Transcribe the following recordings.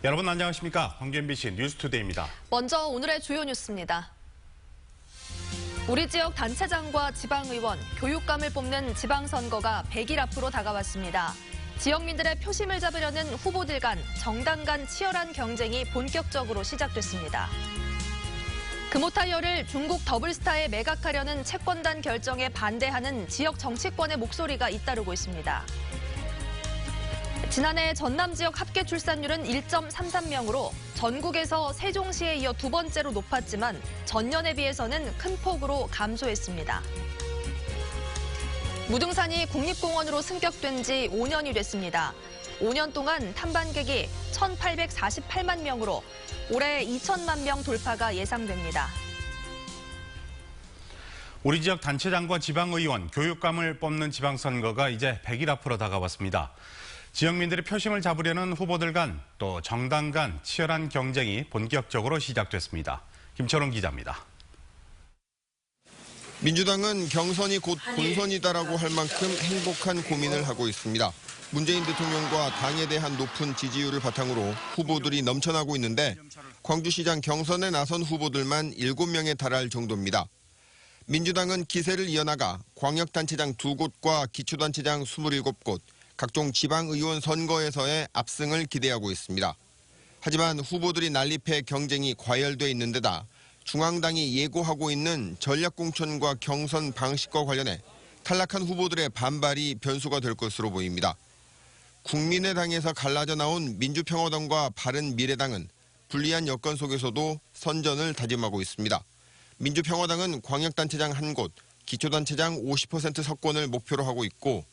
여러분 안녕하십니까? 광주 MBC 뉴스투데이입니다. 먼저 오늘의 주요 뉴스입니다. 우리 지역 단체장과 지방의원, 교육감을 뽑는 지방선거가 100일 앞으로 다가왔습니다. 지역민들의 표심을 잡으려는 후보들 간, 정당 간 치열한 경쟁이 본격적으로 시작됐습니다. 금호타이어를 중국 더블스타에 매각하려는 채권단 결정에 반대하는 지역 정치권의 목소리가 잇따르고 있습니다. 지난해 전남 지역 합계 출산율은 1.33명으로 전국에서 세종시에 이어 두 번째로 높았지만 전년에 비해서는 큰 폭으로 감소했습니다. 무등산이 국립공원으로 승격된 지 5년이 됐습니다. 5년 동안 탐방객이 1,848만 명으로 올해 2천만 명 돌파가 예상됩니다. 우리 지역 단체장과 지방의원, 교육감을 뽑는 지방선거가 이제 100일 앞으로 다가왔습니다. 지역민들의 표심을 잡으려는 후보들 간, 또 정당 간 치열한 경쟁이 본격적으로 시작됐습니다. 김철원 기자입니다. 민주당은 경선이 곧 본선이다라고 할 만큼 행복한 고민을 하고 있습니다. 문재인 대통령과 당에 대한 높은 지지율을 바탕으로 후보들이 넘쳐나고 있는데 광주시장 경선에 나선 후보들만 7명에 달할 정도입니다. 민주당은 기세를 이어나가 광역단체장 2곳과 기초단체장 27곳, 각종 지방의원 선거에서의 압승을 기대하고 있습니다. 하지만 후보들이 난립해 경쟁이 과열돼 있는 데다 중앙당이 예고하고 있는 전략공천과 경선 방식과 관련해 탈락한 후보들의 반발이 변수가 될 것으로 보입니다. 국민의당에서 갈라져 나온 민주평화당과 바른미래당은 불리한 여건 속에서도 선전을 다짐하고 있습니다. 민주평화당은 광역단체장 1곳, 기초단체장 50% 석권을 목표로 하고 있고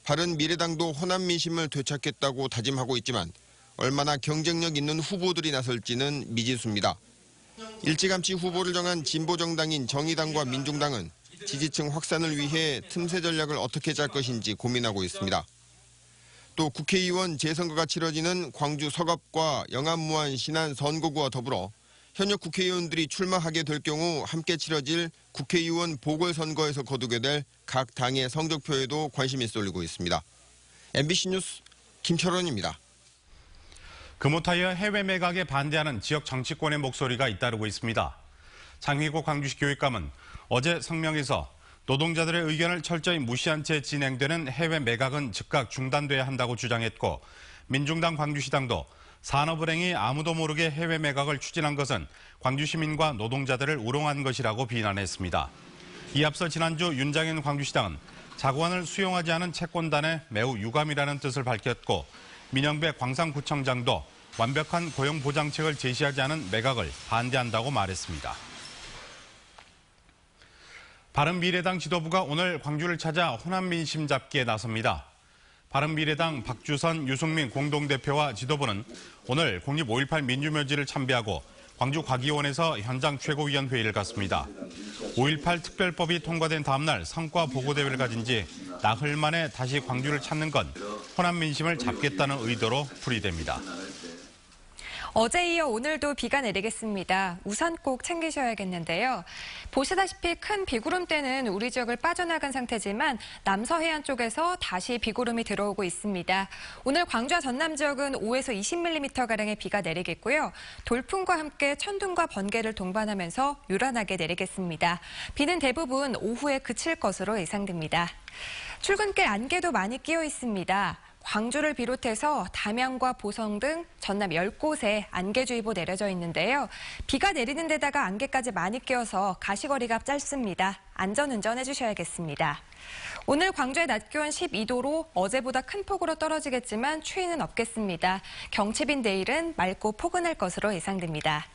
바른미래당도 호남 민심을 되찾겠다고 다짐하고 있지만 얼마나 경쟁력 있는 후보들이 나설지는 미지수입니다. 일찌감치 후보를 정한 진보정당인 정의당과 민중당은 지지층 확산을 위해 틈새 전략을 어떻게 짤 것인지 고민하고 있습니다. 또 국회의원 재선거가 치러지는 광주 서갑과 영암무안 신안 선거구와 더불어 현역 국회의원들이 출마하게 될 경우 함께 치러질 국회의원 보궐선거에서 거두게 될 각 당의 성적표에도 관심이 쏠리고 있습니다. MBC 뉴스 김철원입니다. 금호타이어 해외 매각에 반대하는 지역 정치권의 목소리가 잇따르고 있습니다. 장희국 광주시 교육감은 어제 성명에서 노동자들의 의견을 철저히 무시한 채 진행되는 해외 매각은 즉각 중단돼야 한다고 주장했고 민중당 광주시당도 산업은행이 아무도 모르게 해외 매각을 추진한 것은 광주 시민과 노동자들을 우롱한 것이라고 비난했습니다. 이에 앞서 지난주 윤장현 광주시장은 자구안을 수용하지 않은 채권단에 매우 유감이라는 뜻을 밝혔고 민영배 광산구청장도 완벽한 고용보장책을 제시하지 않은 매각을 반대한다고 말했습니다. 바른미래당 지도부가 오늘 광주를 찾아 호남 민심 잡기에 나섭니다. 바른미래당 박주선, 유승민 공동대표와 지도부는 오늘 국립 5.18 민주묘지를 참배하고 광주 과기원에서 현장 최고위원 회의를 갖습니다. 5.18 특별법이 통과된 다음 날 성과 보고대회를 가진 지 나흘 만에 다시 광주를 찾는 건 호남 민심을 잡겠다는 의도로 풀이됩니다. 어제 이어 오늘도 비가 내리겠습니다. 우산 꼭 챙기셔야겠는데요. 보시다시피 큰 비구름대는 우리 지역을 빠져나간 상태지만 남서해안 쪽에서 다시 비구름이 들어오고 있습니다. 오늘 광주와 전남 지역은 5에서 20mm가량의 비가 내리겠고요. 돌풍과 함께 천둥과 번개를 동반하면서 요란하게 내리겠습니다. 비는 대부분 오후에 그칠 것으로 예상됩니다. 출근길 안개도 많이 끼어 있습니다. 광주를 비롯해서 담양과 보성 등 전남 10곳에 안개주의보 내려져 있는데요. 비가 내리는 데다가 안개까지 많이 끼어서 가시거리가 짧습니다. 안전운전 해주셔야겠습니다. 오늘 광주의 낮 기온 12도로 어제보다 큰 폭으로 떨어지겠지만 추위는 없겠습니다. 경칩인 내일은 맑고 포근할 것으로 예상됩니다.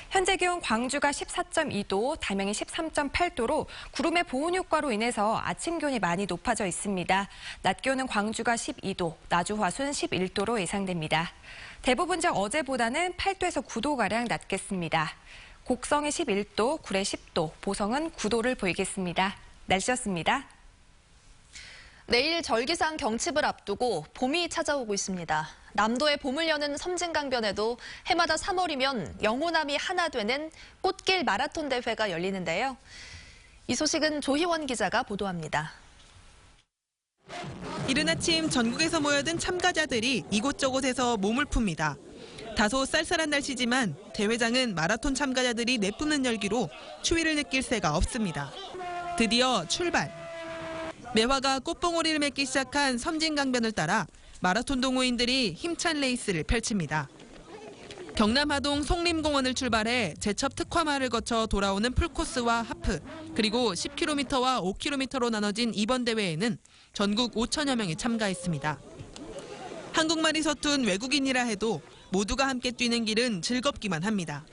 현재 기온 광주가 14.2도, 담양이 13.8도로 구름의 보온 효과로 인해서 아침 기온이 많이 높아져 있습니다. 낮 기온은 광주가 12도, 나주 화순 11도로 예상됩니다. 대부분 지역 어제보다는 8도에서 9도가량 낮겠습니다. 곡성이 11도, 구례 10도, 보성은 9도를 보이겠습니다. 날씨였습니다. 내일 절기상 경칩을 앞두고 봄이 찾아오고 있습니다. 남도의 봄을 여는 섬진강변에도 해마다 3월이면 영호남이 하나 되는 꽃길 마라톤 대회가 열리는데요. 이 소식은 조희원 기자가 보도합니다. 이른 아침 전국에서 모여든 참가자들이 이곳저곳에서 몸을 풉니다. 다소 쌀쌀한 날씨지만 대회장은 마라톤 참가자들이 내뿜는 열기로 추위를 느낄 새가 없습니다. 드디어 출발. 매화가 꽃봉오리를 맺기 시작한 섬진강변을 따라 마라톤 동호인들이 힘찬 레이스를 펼칩니다. 경남 하동 송림공원을 출발해 제첩 특화마을 거쳐 돌아오는 풀코스와 하프, 그리고 10km와 5km로 나눠진 이번 대회에는 전국 5천여 명이 참가했습니다. 한국말이 서툰 외국인이라 해도 모두가 함께 뛰는 길은 즐겁기만 합니다.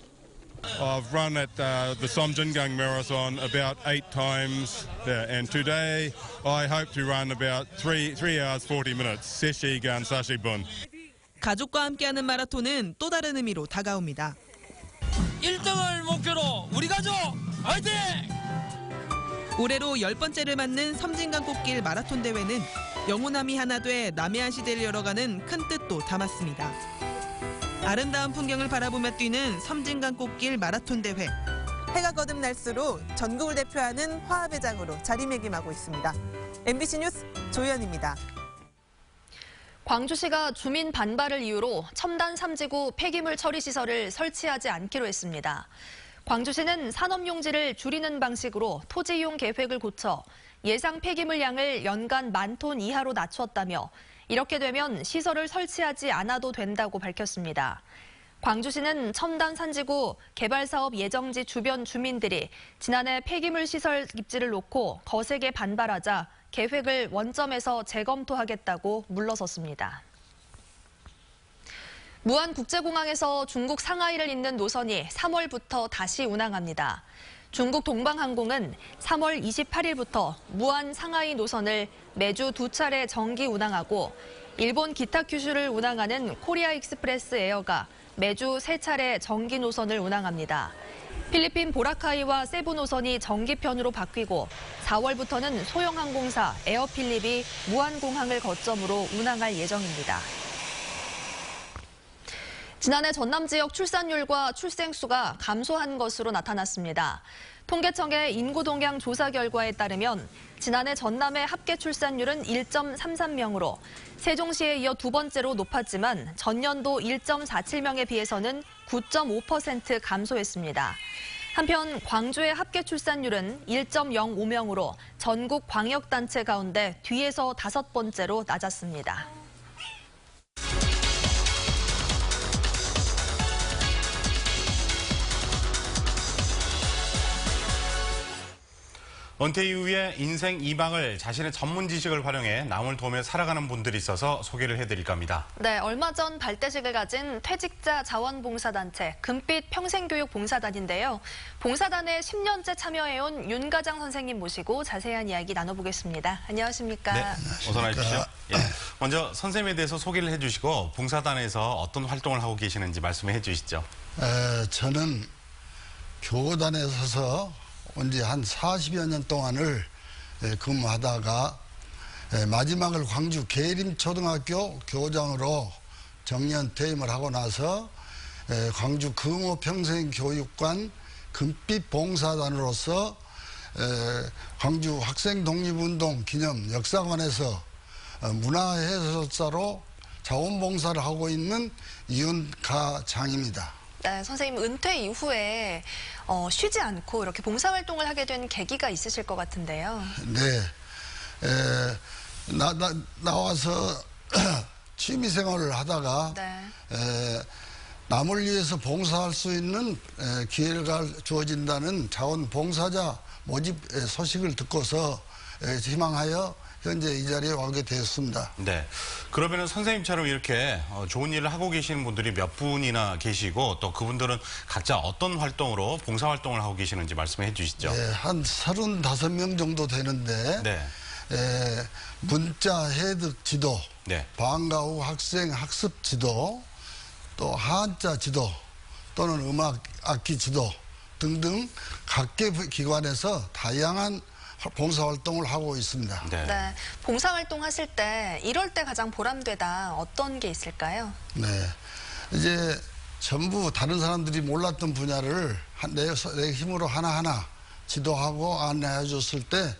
I've run at the Somjingang Marathon about 8 times, and today I hope to run about 3 hours 40 minutes. Seshigan Sashibun. 가족과 함께하는 마라톤은 또 다른 의미로 다가옵니다. 1등을 목표로 우리 가족 화이팅! 올해로 10번째를 맞는 섬진강 꽃길 마라톤 대회는 영호남이 하나 돼 남해안 시대를 열어가는 큰 뜻도 담았습니다. 아름다운 풍경을 바라보며 뛰는 섬진강 꽃길 마라톤 대회. 해가 거듭날수록 전국을 대표하는 화합회장으로 자리매김하고 있습니다. MBC 뉴스 조연입니다. 광주시가 주민 반발을 이유로 첨단 3지구 폐기물 처리 시설을 설치하지 않기로 했습니다. 광주시는 산업용지를 줄이는 방식으로 토지 이용 계획을 고쳐 예상 폐기물 양을 연간 10,000톤 이하로 낮췄다며 이렇게 되면 시설을 설치하지 않아도 된다고 밝혔습니다. 광주시는 첨단 산지구 개발 사업 예정지 주변 주민들이 지난해 폐기물 시설 입지를 놓고 거세게 반발하자 계획을 원점에서 재검토하겠다고 물러섰습니다. 무안국제공항에서 중국 상하이를 잇는 노선이 3월부터 다시 운항합니다. 중국 동방항공은 3월 28일부터 무안 상하이 노선을 매주 2차례 정기 운항하고 일본 기타 큐슈를 운항하는 코리아 익스프레스 에어가 매주 3차례 정기 노선을 운항합니다. 필리핀 보라카이와 세부 노선이 정기편으로 바뀌고 4월부터는 소형항공사 에어필립이 무안공항을 거점으로 운항할 예정입니다. 지난해 전남 지역 출산율과 출생수가 감소한 것으로 나타났습니다. 통계청의 인구동향 조사 결과에 따르면 지난해 전남의 합계 출산율은 1.33명으로 세종시에 이어 두 번째로 높았지만 전년도 1.47명에 비해서는 9.5% 감소했습니다. 한편 광주의 합계 출산율은 1.05명으로 전국 광역단체 가운데 뒤에서 5번째로 낮았습니다. 은퇴 이후에 인생 이방을 자신의 전문 지식을 활용해 남을 도우며 살아가는 분들이 있어서 소개를 해드릴까 합니다. 네, 얼마 전 발대식을 가진 퇴직자 자원봉사단체 금빛 평생교육봉사단인데요. 봉사단에 10년째 참여해온 윤가장 선생님 모시고 자세한 이야기 나눠보겠습니다. 안녕하십니까? 네, 어서 나와주십시오. 예, 먼저 선생님에 대해서 소개를 해주시고 봉사단에서 어떤 활동을 하고 계시는지 말씀해 주시죠. 저는 교단에 서서 언제 한 40여 년 동안을 근무하다가 마지막을 광주 계림초등학교 교장으로 정년 퇴임을 하고 나서 광주 금호평생교육관 금빛봉사단으로서 광주 학생독립운동 기념 역사관에서 문화해설사로 자원봉사를 하고 있는 이윤가장입니다. 네, 선생님 은퇴 이후에 쉬지 않고 이렇게 봉사활동을 하게 된 계기가 있으실 것 같은데요. 네, 나와서 취미생활을 하다가 네. 남을 위해서 봉사할 수 있는 기회가 주어진다는 자원봉사자 모집 소식을 듣고서 희망하여 현재 이 자리에 오게 되었습니다. 네, 그러면 선생님처럼 이렇게 좋은 일을 하고 계시는 분들이 몇 분이나 계시고 또 그분들은 각자 어떤 활동으로 봉사활동을 하고 계시는지 말씀해 주시죠. 네, 한 35명 정도 되는데 네. 문자 해득 지도, 네. 방과 후 학생 학습 지도, 또 한자 지도 또는 음악 악기 지도 등등 각계 기관에서 다양한 봉사활동을 하고 있습니다. 네. 네, 봉사활동 하실 때 이럴 때 가장 보람되다 어떤 게 있을까요? 네, 이제 전부 다른 사람들이 몰랐던 분야를 내 힘으로 하나하나 지도하고 안내해 줬을 때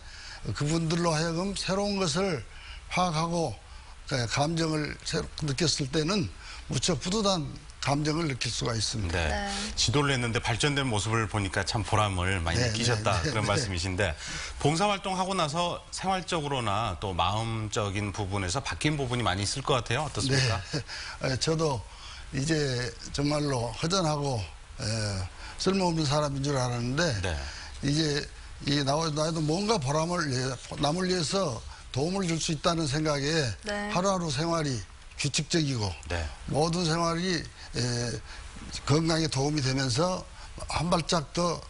그분들로 하여금 새로운 것을 파악하고 감정을 느꼈을 때는 무척 뿌듯한 감정을 느낄 수가 있습니다. 네. 지도를 했는데 발전된 모습을 보니까 참 보람을 많이 네, 느끼셨다 네, 그런 네. 말씀이신데 봉사활동하고 나서 생활적으로나 또 마음적인 부분에서 바뀐 부분이 많이 있을 것 같아요. 어떻습니까? 네. 저도 이제 정말로 허전하고 쓸모없는 사람인 줄 알았는데 네. 이제 나도 뭔가 보람을 남을 위해서 도움을 줄 수 있다는 생각에 네. 하루하루 생활이 규칙적이고 네. 모든 생활이 건강에 도움이 되면서 한 발짝 더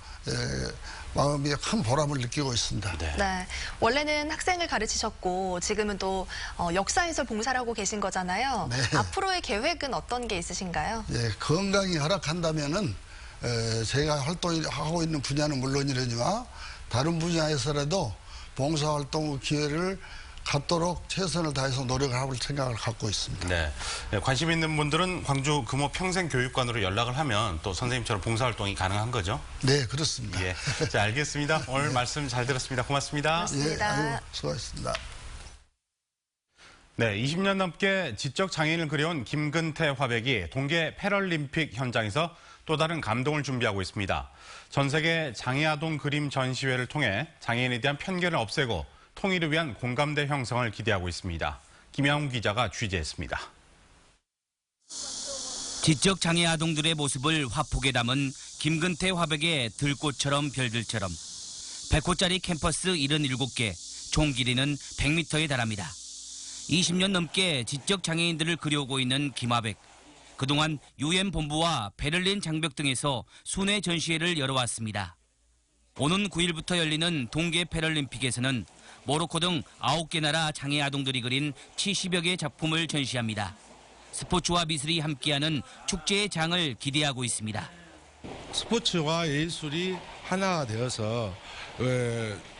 마음이 큰 보람을 느끼고 있습니다. 네. 네, 원래는 학생을 가르치셨고 지금은 또 역사해설 봉사를 하고 계신 거잖아요. 네. 앞으로의 계획은 어떤 게 있으신가요? 예, 건강이 허락한다면은 제가 활동하고 있는 분야는 물론이라지만 다른 분야에서라도 봉사활동 기회를 갖도록 최선을 다해서 노력을 할 생각을 갖고 있습니다. 네. 네, 관심 있는 분들은 광주 금호 평생교육관으로 연락을 하면 또 선생님처럼 봉사활동이 가능한 거죠? 네, 그렇습니다. 예. 자, 알겠습니다. 오늘 말씀 잘 들었습니다. 고맙습니다. 예, 아이고, 수고하셨습니다. 네, 20년 넘게 지적 장애인을 그려온 김근태 화백이 동계 패럴림픽 현장에서 또 다른 감동을 준비하고 있습니다. 전 세계 장애아동 그림 전시회를 통해 장애인에 대한 편견을 없애고 통일을 위한 공감대 형성을 기대하고 있습니다. 김양훈 기자가 취재했습니다. 지적 장애 아동들의 모습을 화폭에 담은 김근태 화백의 들꽃처럼 별들처럼 100호짜리 캠퍼스 77개, 총 길이는 100m에 달합니다. 20년 넘게 지적 장애인들을 그려오고 있는 김화백. 그동안 UN 본부와 베를린 장벽 등에서 순회 전시회를 열어왔습니다. 오는 9일부터 열리는 동계 패럴림픽에서는 모로코 등 9개 나라 장애 아동들이 그린 70여 개 작품을 전시합니다. 스포츠와 미술이 함께하는 축제의 장을 기대하고 있습니다. 스포츠와 예술이 하나가 되어서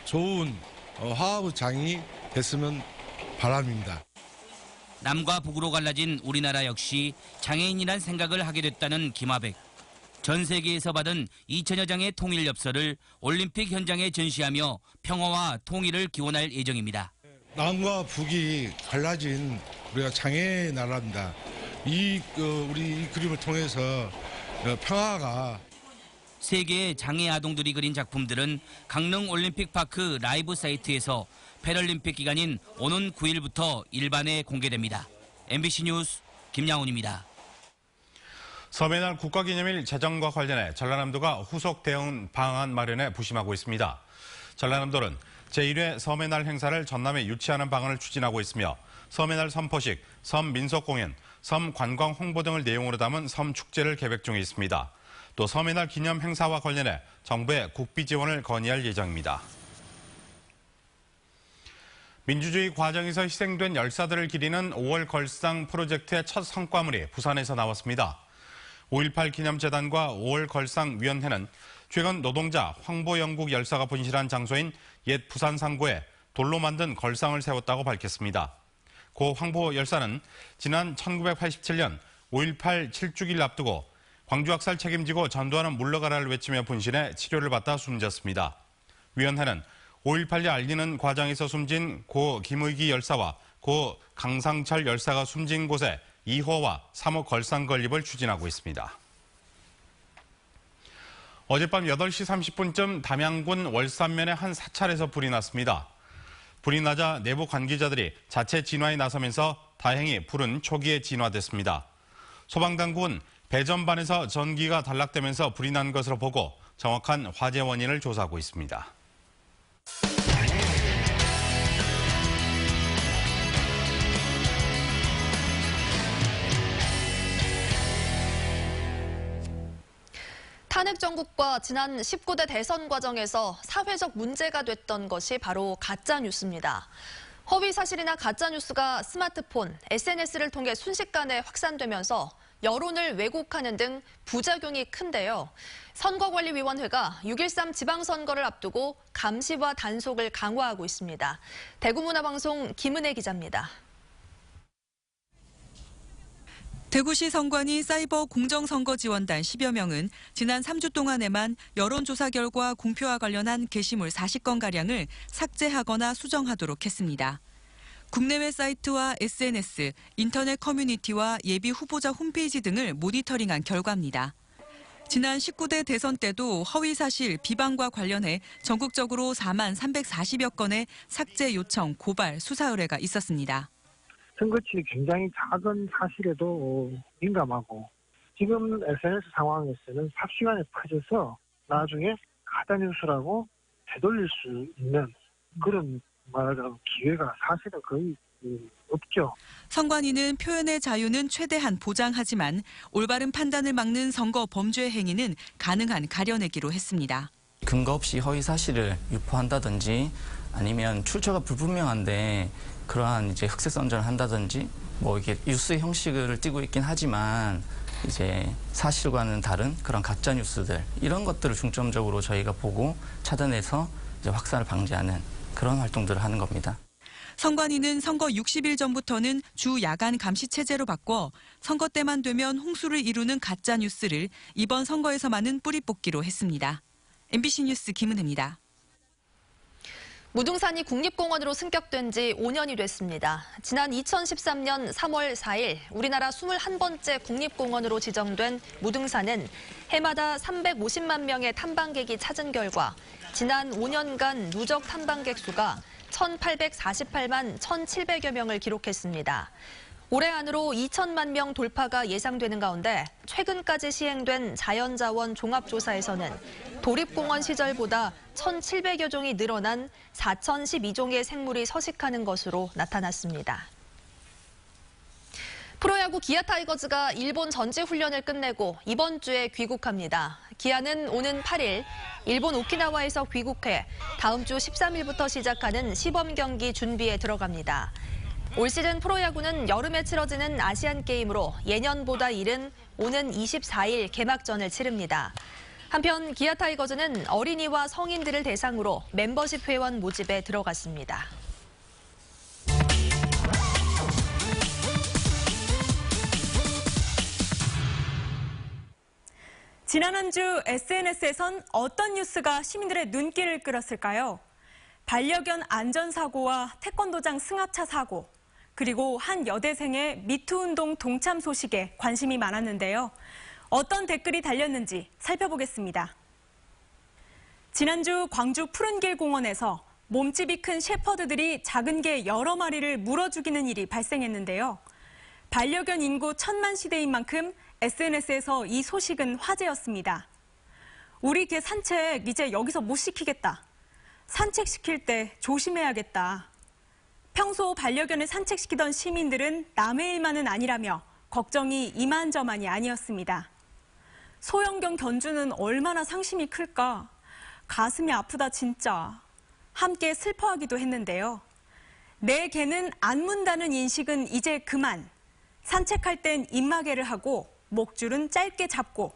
좋은 화합의 장이 됐으면 바랍니다. 남과 북으로 갈라진 우리나라 역시 장애인이란 생각을 하게 됐다는 김화백. 전 세계에서 받은 2천여 장의 통일 엽서를 올림픽 현장에 전시하며 평화와 통일을 기원할 예정입니다. 남과 북이 갈라진 우리가 장애의 나라입니다. 우리 이 그림을 통해서 평화가 세계의 장애 아동들이 그린 작품들은 강릉 올림픽파크 라이브 사이트에서 패럴림픽 기간인 오는 9일부터 일반에 공개됩니다. MBC 뉴스 김양훈입니다. 서해날 국가기념일 제정과 관련해 전라남도가 후속 대응 방안 마련에 부심하고 있습니다. 전라남도는 제1회 서해날 행사를 전남에 유치하는 방안을 추진하고 있으며 서해날 선포식, 섬민속공연, 섬관광 홍보 등을 내용으로 담은 섬축제를 계획 중에 있습니다. 또 서해날 기념 행사와 관련해 정부의 국비 지원을 건의할 예정입니다. 민주주의 과정에서 희생된 열사들을 기리는 5월 걸상 프로젝트의 첫 성과물이 부산에서 나왔습니다. 5.18 기념재단과 5월 걸상위원회는 최근 노동자 황보영국 열사가 분실한 장소인 옛 부산 상고에 돌로 만든 걸상을 세웠다고 밝혔습니다. 고 황보 열사는 지난 1987년 5.18 7주기를 앞두고 광주학살 책임지고 전두환은 물러가라를 외치며 분신해 치료를 받다 숨졌습니다. 위원회는 5.18을 알리는 과정에서 숨진 고 김의기 열사와 고 강상철 열사가 숨진 곳에 2호와 3호 걸상 건립을 추진하고 있습니다. 어젯밤 8시 30분쯤 담양군 월산면의 한 사찰에서 불이 났습니다. 불이 나자 내부 관계자들이 자체 진화에 나서면서 다행히 불은 초기에 진화됐습니다. 소방당국은 배전반에서 전기가 단락되면서 불이 난 것으로 보고 정확한 화재 원인을 조사하고 있습니다. 탄핵 정국과 지난 19대 대선 과정에서 사회적 문제가 됐던 것이 바로 가짜뉴스입니다. 허위 사실이나 가짜뉴스가 스마트폰, SNS를 통해 순식간에 확산되면서 여론을 왜곡하는 등 부작용이 큰데요. 선거관리위원회가 6.13 지방선거를 앞두고 감시와 단속을 강화하고 있습니다. 대구문화방송 김은혜 기자입니다. 대구시 선관위 사이버 공정선거지원단 10여 명은 지난 3주 동안에만 여론조사 결과 공표와 관련한 게시물 40건가량을 삭제하거나 수정하도록 했습니다. 국내외 사이트와 SNS, 인터넷 커뮤니티와 예비 후보자 홈페이지 등을 모니터링한 결과입니다. 지난 19대 대선 때도 허위 사실, 비방과 관련해 전국적으로 4만 340여 건의 삭제 요청, 고발, 수사 의뢰가 있었습니다. 선거치 굉장히 작은 사실에도 민감하고 지금 SNS 상황에서는 삽시간에 퍼져서 나중에 가짜뉴스라고 되돌릴 수 있는 그런 말하자면 기회가 사실은 거의 없죠. 선관위는 표현의 자유는 최대한 보장하지만 올바른 판단을 막는 선거 범죄 행위는 가능한 가려내기로 했습니다. 근거 없이 허위 사실을 유포한다든지 아니면 출처가 불분명한데 그러한 이제 흑색 선전을 한다든지 뭐 이게 뉴스의 형식을 띠고 있긴 하지만 이제 사실과는 다른 그런 가짜 뉴스들 이런 것들을 중점적으로 저희가 보고 차단해서 이제 확산을 방지하는 그런 활동들을 하는 겁니다. 선관위는 선거 60일 전부터는 주 야간 감시 체제로 바꿔 선거 때만 되면 홍수를 이루는 가짜 뉴스를 이번 선거에서만은 뿌리 뽑기로 했습니다. MBC 뉴스 김은혜입니다. 무등산이 국립공원으로 승격된 지 5년이 됐습니다. 지난 2013년 3월 4일 우리나라 21번째 국립공원으로 지정된 무등산은 해마다 350만 명의 탐방객이 찾은 결과 지난 5년간 누적 탐방객 수가 1,848만 1,700여 명을 기록했습니다. 올해 안으로 2천만 명 돌파가 예상되는 가운데 최근까지 시행된 자연자원 종합조사에서는 도립공원 시절보다 1,700여 종이 늘어난 4,012종의 생물이 서식하는 것으로 나타났습니다. 프로야구 기아 타이거즈가 일본 전지훈련을 끝내고 이번 주에 귀국합니다. 기아는 오는 8일 일본 오키나와에서 귀국해 다음 주 13일부터 시작하는 시범 경기 준비에 들어갑니다. 올 시즌 프로야구는 여름에 치러지는 아시안게임으로 예년보다 이른 오는 24일 개막전을 치릅니다. 한편 기아 타이거즈는 어린이와 성인들을 대상으로 멤버십 회원 모집에 들어갔습니다. 지난 한 주 SNS에선 어떤 뉴스가 시민들의 눈길을 끌었을까요? 반려견 안전사고와 태권도장 승합차 사고, 그리고 한 여대생의 미투 운동 동참 소식에 관심이 많았는데요. 어떤 댓글이 달렸는지 살펴보겠습니다. 지난주 광주 푸른길 공원에서 몸집이 큰 셰퍼드들이 작은 개 여러 마리를 물어 죽이는 일이 발생했는데요. 반려견 인구 1000만 시대인 만큼 SNS에서 이 소식은 화제였습니다. 우리 개 산책 이제 여기서 못 시키겠다. 산책시킬 때 조심해야겠다. 평소 반려견을 산책시키던 시민들은 남의 일만은 아니라며 걱정이 이만저만이 아니었습니다. 소형견 견주는 얼마나 상심이 클까? 가슴이 아프다 진짜. 함께 슬퍼하기도 했는데요. 내 개는 안 문다는 인식은 이제 그만. 산책할 땐 입마개를 하고 목줄은 짧게 잡고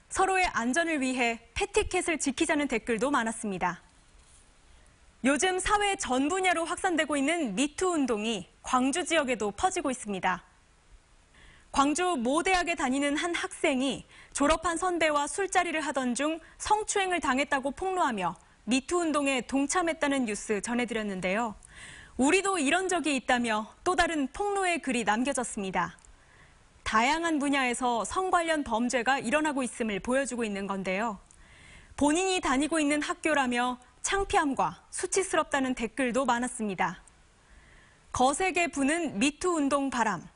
서로의 안전을 위해 패티켓을 지키자는 댓글도 많았습니다. 요즘 사회 전 분야로 확산되고 있는 미투 운동이 광주 지역에도 퍼지고 있습니다. 광주 모 대학에 다니는 한 학생이 졸업한 선배와 술자리를 하던 중 성추행을 당했다고 폭로하며 미투 운동에 동참했다는 뉴스 전해드렸는데요. 우리도 이런 적이 있다며 또 다른 폭로의 글이 남겨졌습니다. 다양한 분야에서 성 관련 범죄가 일어나고 있음을 보여주고 있는 건데요. 본인이 다니고 있는 학교라며 창피함과 수치스럽다는 댓글도 많았습니다. 거세게 부는 미투 운동 바람,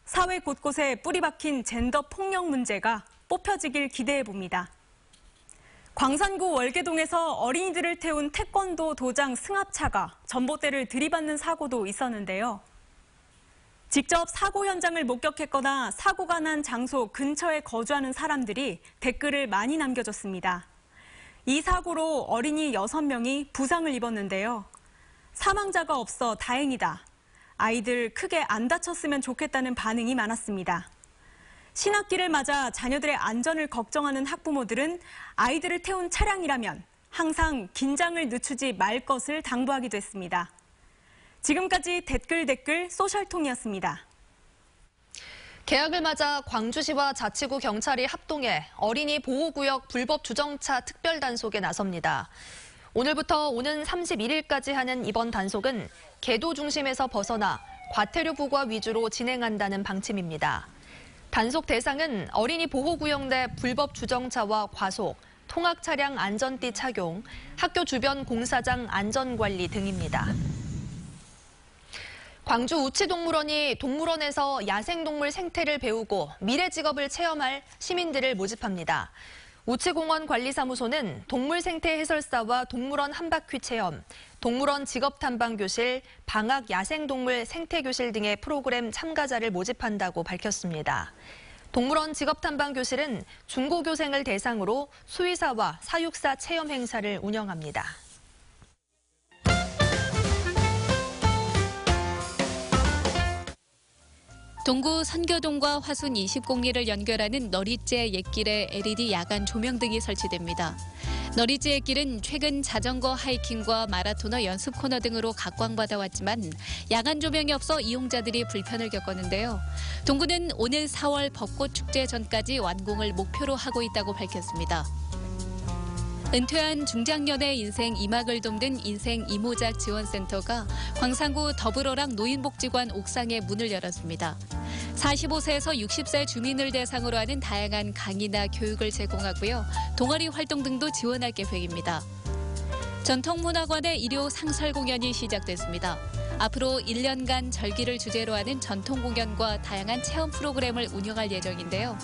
사회 곳곳에 뿌리 박힌 젠더 폭력 문제가 뽑혀지길 기대해봅니다. 광산구 월계동에서 어린이들을 태운 태권도 도장 승합차가 전봇대를 들이받는 사고도 있었는데요. 직접 사고 현장을 목격했거나 사고가 난 장소 근처에 거주하는 사람들이 댓글을 많이 남겨줬습니다. 이 사고로 어린이 6명이 부상을 입었는데요. 사망자가 없어 다행이다. 아이들 크게 안 다쳤으면 좋겠다는 반응이 많았습니다. 신학기를 맞아 자녀들의 안전을 걱정하는 학부모들은 아이들을 태운 차량이라면 항상 긴장을 늦추지 말 것을 당부하기도 했습니다. 지금까지 댓글 소셜통이었습니다. 개학을 맞아 광주시와 자치구 경찰이 합동해 어린이 보호구역 불법 주정차 특별단속에 나섭니다. 오늘부터 오는 31일까지 하는 이번 단속은 계도 중심에서 벗어나 과태료 부과 위주로 진행한다는 방침입니다. 단속 대상은 어린이 보호구역 내 불법 주정차와 과속, 통학 차량 안전띠 착용, 학교 주변 공사장 안전관리 등입니다. 광주 우치동물원이 동물원에서 야생동물 생태를 배우고 미래 직업을 체험할 시민들을 모집합니다. 우치공원 관리사무소는 동물 생태 해설사와 동물원 한바퀴 체험, 동물원 직업탐방교실, 방학 야생동물 생태교실 등의 프로그램 참가자를 모집한다고 밝혔습니다. 동물원 직업탐방교실은 중고교생을 대상으로 수의사와 사육사 체험 행사를 운영합니다. 동구 선교동과 화순 20공리를 연결하는 너릿제 옛길에 LED 야간 조명 등이 설치됩니다. 너릿제 옛길은 최근 자전거 하이킹과 마라토너 연습 코너 등으로 각광받아왔지만 야간 조명이 없어 이용자들이 불편을 겪었는데요. 동구는 오늘 4월 벚꽃 축제 전까지 완공을 목표로 하고 있다고 밝혔습니다. 은퇴한 중장년의 인생 2막을 돕는 인생 이모작 지원센터가 광산구 더불어랑 노인복지관 옥상에 문을 열었습니다. 45세에서 60세 주민을 대상으로 하는 다양한 강의나 교육을 제공하고요. 동아리 활동 등도 지원할 계획입니다. 전통문화관의 일요 상설 공연이 시작됐습니다. 앞으로 1년간 절기를 주제로 하는 전통 공연과 다양한 체험 프로그램을 운영할 예정인데요.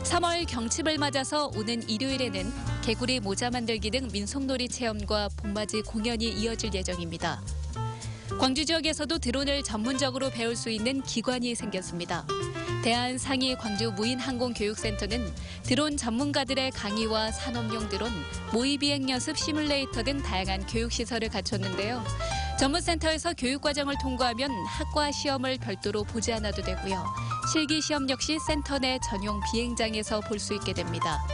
3월 경칩을 맞아서 오는 일요일에는 개구리 모자 만들기 등 민속놀이 체험과 봄맞이 공연이 이어질 예정입니다. 광주 지역에서도 드론을 전문적으로 배울 수 있는 기관이 생겼습니다. 대한상위 광주 무인항공교육센터는 드론 전문가들의 강의와 산업용 드론, 모의비행 연습 시뮬레이터 등 다양한 교육시설을 갖췄는데요. 전문센터에서 교육과정을 통과하면 학과 시험을 별도로 보지 않아도 되고요. 실기시험 역시 센터 내 전용 비행장에서 볼 수 있게 됩니다.